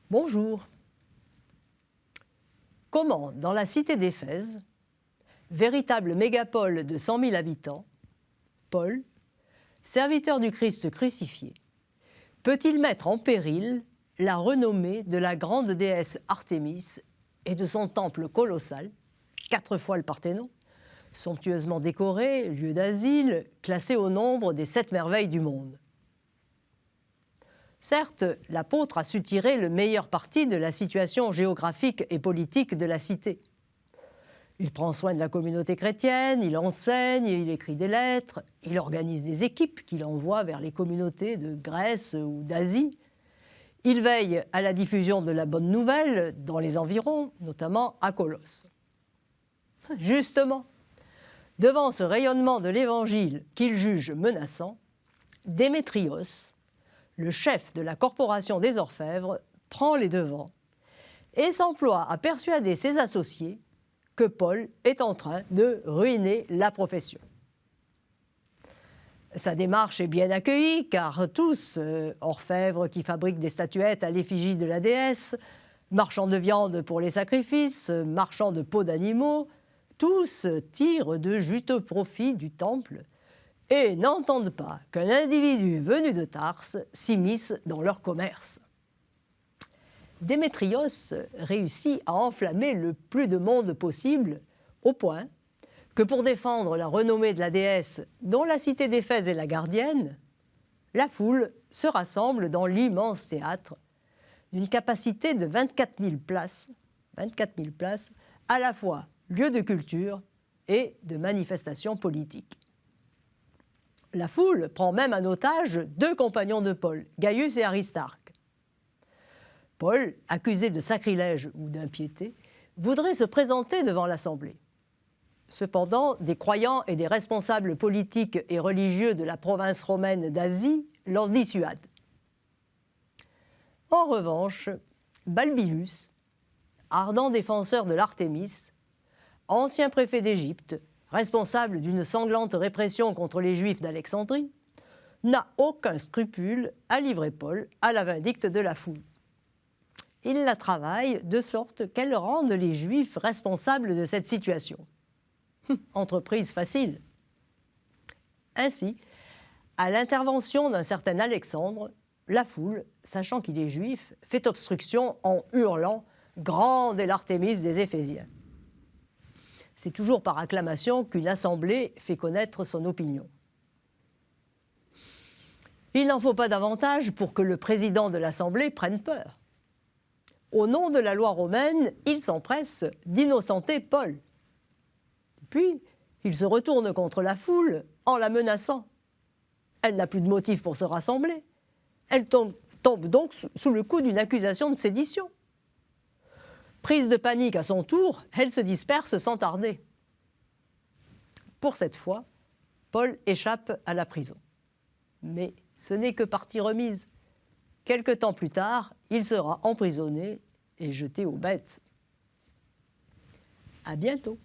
Bonjour. Comment, dans la cité d'Éphèse, véritable mégapole de 100 000 habitants, Paul, serviteur du Christ crucifié, peut-il mettre en péril la renommée de la grande déesse Artémis et de son temple colossal, 4 fois le Parthénon, somptueusement décoré, lieu d'asile, classé au nombre des 7 merveilles du monde? Certes, l'apôtre a su tirer le meilleur parti de la situation géographique et politique de la cité. Il prend soin de la communauté chrétienne, il enseigne, il écrit des lettres, il organise des équipes qu'il envoie vers les communautés de Grèce ou d'Asie. Il veille à la diffusion de la bonne nouvelle dans les environs, notamment à Colosse. Justement, devant ce rayonnement de l'Évangile qu'il juge menaçant, Démétrios, le chef de la corporation des orfèvres, prend les devants et s'emploie à persuader ses associés que Paul est en train de ruiner la profession. Sa démarche est bien accueillie car tous, orfèvres qui fabriquent des statuettes à l'effigie de la déesse, marchands de viande pour les sacrifices, marchands de peaux d'animaux, tous tirent de juteux profits du temple et n'entendent pas qu'un individu venu de Tarse s'immisce dans leur commerce. Démétrios réussit à enflammer le plus de monde possible, au point que pour défendre la renommée de la déesse dont la cité d'Éphèse est la gardienne, la foule se rassemble dans l'immense théâtre d'une capacité de 24 000 places, à la fois lieu de culture et de manifestation politique. La foule prend même en otage 2 compagnons de Paul, Gaius et Aristarque. Paul, accusé de sacrilège ou d'impiété, voudrait se présenter devant l'Assemblée. Cependant, des croyants et des responsables politiques et religieux de la province romaine d'Asie l'en dissuadent. En revanche, Balbillus, ardent défenseur de l'Artémis, ancien préfet d'Égypte, responsable d'une sanglante répression contre les Juifs d'Alexandrie, n'a aucun scrupule à livrer Paul à la vindicte de la foule. Il la travaille de sorte qu'elle rende les Juifs responsables de cette situation. Entreprise facile. Ainsi, à l'intervention d'un certain Alexandre, la foule, sachant qu'il est juif, fait obstruction en hurlant « Grande est l'Artémis des Éphésiens ». C'est toujours par acclamation qu'une assemblée fait connaître son opinion. Il n'en faut pas davantage pour que le président de l'assemblée prenne peur. Au nom de la loi romaine, il s'empresse d'innocenter Paul. Puis, il se retourne contre la foule en la menaçant. Elle n'a plus de motif pour se rassembler. Elle tombe donc sous le coup d'une accusation de sédition. Prise de panique à son tour, elle se disperse sans tarder. Pour cette fois, Paul échappe à la prison. Mais ce n'est que partie remise. Quelque temps plus tard, il sera emprisonné et jeté aux bêtes. À bientôt.